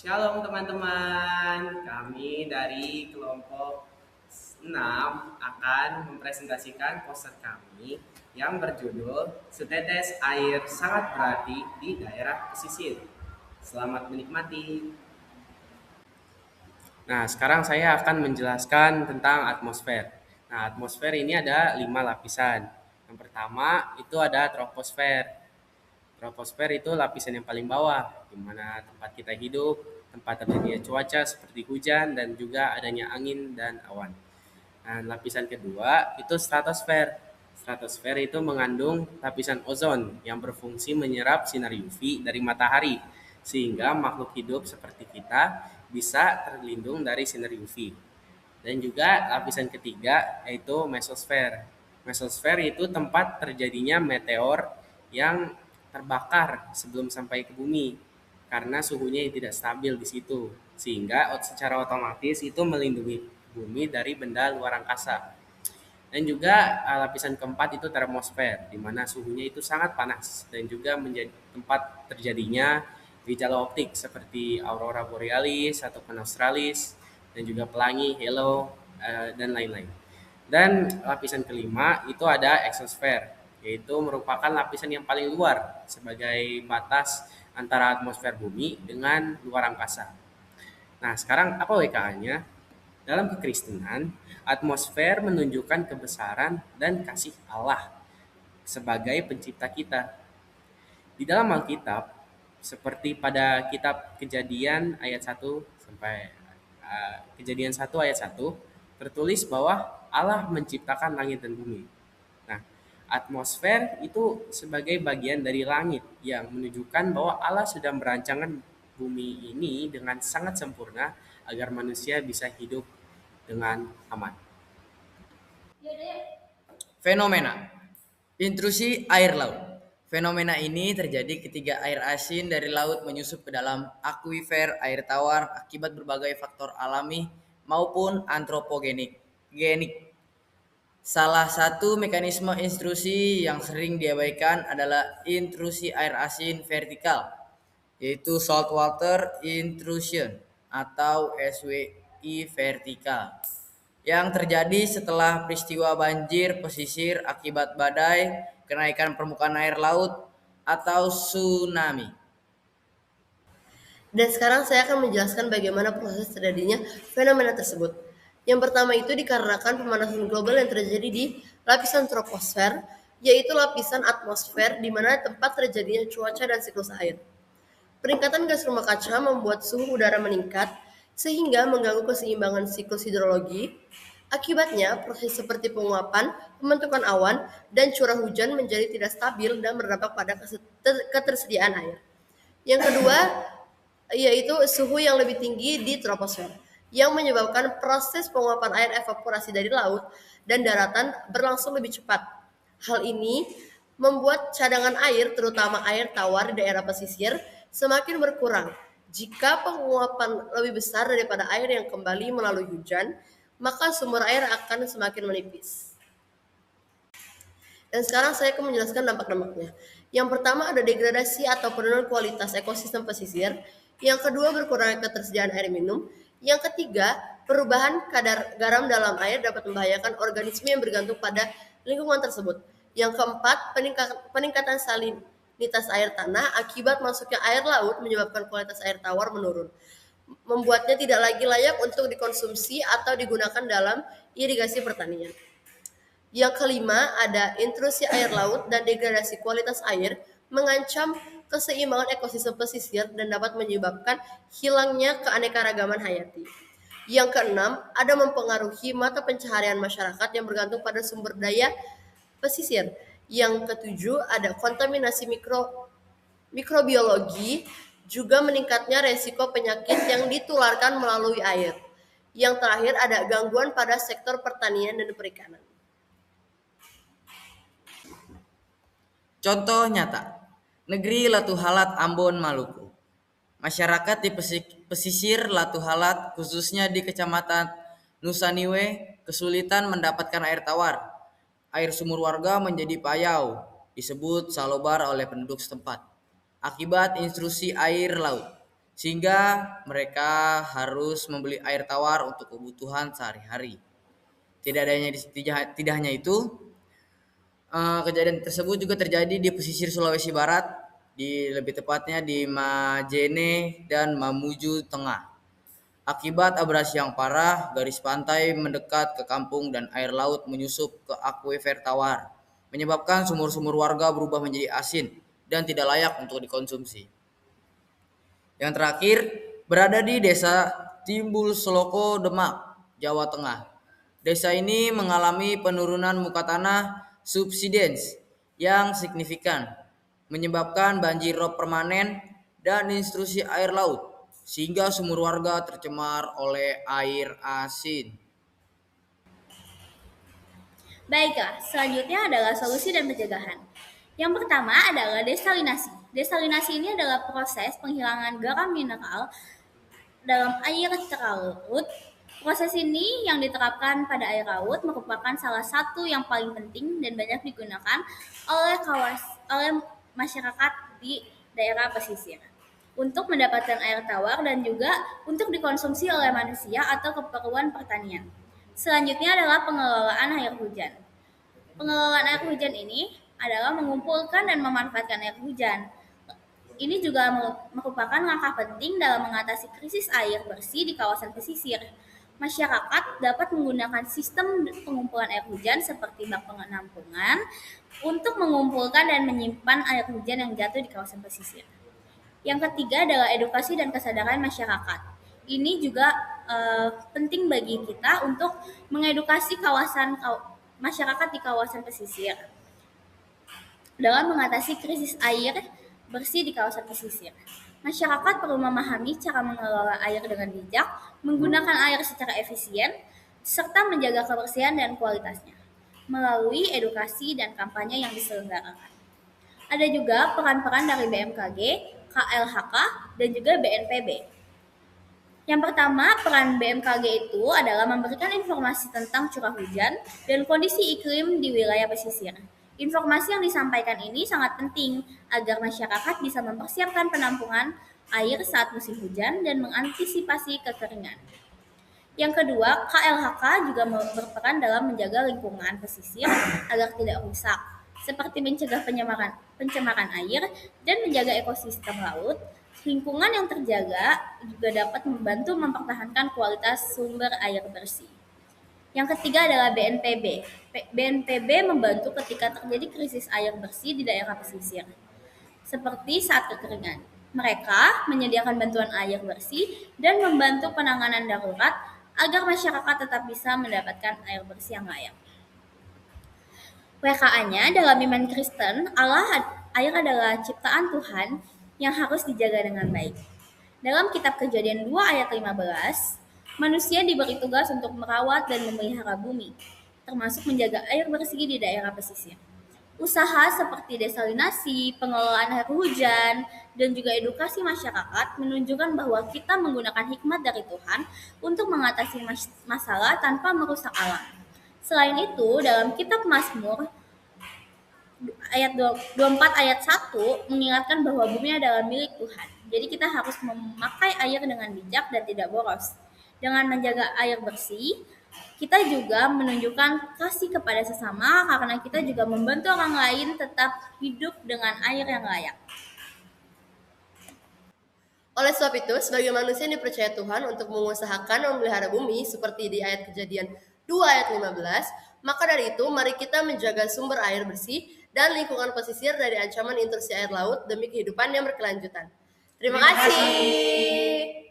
Shalom teman-teman, kami dari kelompok 6 akan mempresentasikan poster kami yang berjudul Setetes Air Sangat Berarti di Daerah Pesisir. Selamat menikmati. Nah, sekarang saya akan menjelaskan tentang atmosfer. Nah, atmosfer ini ada 5 lapisan. Yang pertama itu ada troposfer. Troposfer itu lapisan yang paling bawah, di mana tempat kita hidup, tempat terjadinya cuaca seperti hujan dan juga adanya angin dan awan. Nah, lapisan kedua itu stratosfer. Stratosfer itu mengandung lapisan ozon yang berfungsi menyerap sinar UV dari matahari, sehingga makhluk hidup seperti kita bisa terlindung dari sinar UV. Dan juga lapisan ketiga yaitu mesosfer. Mesosfer itu tempat terjadinya meteor yang terbakar sebelum sampai ke bumi karena suhunya yang tidak stabil di situ, sehingga secara otomatis itu melindungi bumi dari benda luar angkasa. Dan juga lapisan keempat itu termosfer, di mana suhunya itu sangat panas dan juga menjadi tempat terjadinya gejala optik seperti aurora borealis ataupun australis dan juga pelangi, halo, dan lain-lain. Dan lapisan kelima itu ada exosfer, yaitu merupakan lapisan yang paling luar sebagai batas antara atmosfer bumi dengan luar angkasa. Nah, sekarang apa WKA-nya? Dalam kekristenan, atmosfer menunjukkan kebesaran dan kasih Allah sebagai pencipta kita. Di dalam Alkitab, seperti pada kitab Kejadian ayat 1 sampai Kejadian 1 ayat 1, tertulis bahwa Allah menciptakan langit dan bumi. Nah, atmosfer itu sebagai bagian dari langit yang menunjukkan bahwa Allah sudah merancangkan bumi ini dengan sangat sempurna agar manusia bisa hidup dengan aman. Fenomena intrusi air laut. Fenomena ini terjadi ketika air asin dari laut menyusup ke dalam akuifer air tawar akibat berbagai faktor alami maupun antropogenik. Salah satu mekanisme intrusi yang sering diabaikan adalah intrusi air asin vertikal, yaitu saltwater intrusion atau SWI vertikal, yang terjadi setelah peristiwa banjir pesisir akibat badai, kenaikan permukaan air laut, atau tsunami. Dan sekarang saya akan menjelaskan bagaimana proses terjadinya fenomena tersebut. Yang pertama itu dikarenakan pemanasan global yang terjadi di lapisan troposfer, yaitu lapisan atmosfer di mana tempat terjadinya cuaca dan siklus air. Peningkatan gas rumah kaca membuat suhu udara meningkat, sehingga mengganggu keseimbangan siklus hidrologi. Akibatnya, proses seperti penguapan, pembentukan awan, dan curah hujan menjadi tidak stabil dan berdampak pada ketersediaan air. Yang kedua, yaitu suhu yang lebih tinggi di troposfer, yang menyebabkan proses penguapan air evaporasi dari laut dan daratan berlangsung lebih cepat. Hal ini membuat cadangan air, terutama air tawar di daerah pesisir, semakin berkurang. Jika penguapan lebih besar daripada air yang kembali melalui hujan, maka sumber air akan semakin menipis. Dan sekarang saya akan menjelaskan dampak-dampaknya. Yang pertama ada degradasi atau penurunan kualitas ekosistem pesisir. Yang kedua berkurangnya ketersediaan air minum. Yang ketiga, perubahan kadar garam dalam air dapat membahayakan organisme yang bergantung pada lingkungan tersebut. Yang keempat, peningkatan salinitas air tanah akibat masuknya air laut menyebabkan kualitas air tawar menurun, membuatnya tidak lagi layak untuk dikonsumsi atau digunakan dalam irigasi pertanian. Yang kelima, ada intrusi air laut dan degradasi kualitas air mengancam keseimbangan ekosistem pesisir dan dapat menyebabkan hilangnya keanekaragaman hayati. Yang keenam, ada mempengaruhi mata pencaharian masyarakat yang bergantung pada sumber daya pesisir. Yang ketujuh, ada kontaminasi mikrobiologi, juga meningkatnya resiko penyakit yang ditularkan melalui air. Yang terakhir, ada gangguan pada sektor pertanian dan perikanan. Contoh nyata, negeri Latu Halat, Ambon, Maluku. Masyarakat di pesisir Latu Halat, khususnya di Kecamatan Nusaniwe, kesulitan mendapatkan air tawar. Air sumur warga menjadi payau, disebut salobar oleh penduduk setempat, akibat intrusi air laut. sehingga mereka harus membeli air tawar untuk kebutuhan sehari-hari. Tidak hanya itu, kejadian tersebut juga terjadi di pesisir Sulawesi Barat, lebih tepatnya di Majene dan Mamuju Tengah. Akibat abrasi yang parah, garis pantai mendekat ke kampung dan air laut menyusup ke akuifer tawar, menyebabkan sumur-sumur warga berubah menjadi asin dan tidak layak untuk dikonsumsi. Yang terakhir, berada di desa Timbul Seloko, Demak, Jawa Tengah. Desa ini mengalami penurunan muka tanah subsidence yang signifikan, menyebabkan banjir rob permanen dan intrusi air laut, sehingga sumur warga tercemar oleh air asin. Baiklah, selanjutnya adalah solusi dan pencegahan. Yang pertama adalah desalinasi. Desalinasi ini adalah proses penghilangan garam mineral dalam air terlarut. Proses ini yang diterapkan pada air laut merupakan salah satu yang paling penting dan banyak digunakan oleh masyarakat di daerah pesisir untuk mendapatkan air tawar dan juga untuk dikonsumsi oleh manusia atau keperluan pertanian. Selanjutnya adalah pengelolaan air hujan. Pengelolaan air hujan ini adalah mengumpulkan dan memanfaatkan air hujan. Ini juga merupakan langkah penting dalam mengatasi krisis air bersih di kawasan pesisir. Masyarakat dapat menggunakan sistem pengumpulan air hujan seperti bak penampungan untuk mengumpulkan dan menyimpan air hujan yang jatuh di kawasan pesisir. Yang ketiga adalah edukasi dan kesadaran masyarakat. Ini juga penting bagi kita untuk mengedukasi masyarakat di kawasan pesisir dalam mengatasi krisis air bersih di kawasan pesisir. Masyarakat perlu memahami cara mengelola air dengan bijak, menggunakan air secara efisien, serta menjaga kebersihan dan kualitasnya melalui edukasi dan kampanye yang diselenggarakan. Ada juga peran-peran dari BMKG, KLHK, dan juga BNPB. Yang pertama, peran BMKG itu adalah memberikan informasi tentang curah hujan dan kondisi iklim di wilayah pesisir. Informasi yang disampaikan ini sangat penting agar masyarakat bisa mempersiapkan penampungan air saat musim hujan dan mengantisipasi kekeringan. Yang kedua, KLHK juga berperan dalam menjaga lingkungan pesisir agar tidak rusak, seperti mencegah pencemaran air dan menjaga ekosistem laut. Lingkungan yang terjaga juga dapat membantu mempertahankan kualitas sumber air bersih. Yang ketiga adalah BNPB. BNPB membantu ketika terjadi krisis air bersih di daerah pesisir, seperti saat kekeringan. Mereka menyediakan bantuan air bersih dan membantu penanganan darurat agar masyarakat tetap bisa mendapatkan air bersih yang layak. WKA-nya dalam iman Kristen, air adalah ciptaan Tuhan yang harus dijaga dengan baik. Dalam kitab Kejadian 2 ayat 15, manusia diberi tugas untuk merawat dan memelihara bumi, termasuk menjaga air bersih di daerah pesisir. Usaha seperti desalinasi, pengelolaan air hujan, dan juga edukasi masyarakat menunjukkan bahwa kita menggunakan hikmat dari Tuhan untuk mengatasi masalah tanpa merusak alam. Selain itu, dalam kitab Mazmur ayat 24 ayat 1 mengingatkan bahwa bumi adalah milik Tuhan. Jadi kita harus memakai air dengan bijak dan tidak boros. Dengan menjaga air bersih, kita juga menunjukkan kasih kepada sesama karena kita juga membantu orang lain tetap hidup dengan air yang layak. Oleh sebab itu, sebagai manusia yang dipercaya Tuhan untuk mengusahakan memelihara bumi seperti di ayat Kejadian 2 ayat 15, maka dari itu mari kita menjaga sumber air bersih dan lingkungan pesisir dari ancaman intrusi air laut demi kehidupan yang berkelanjutan. Terima kasih.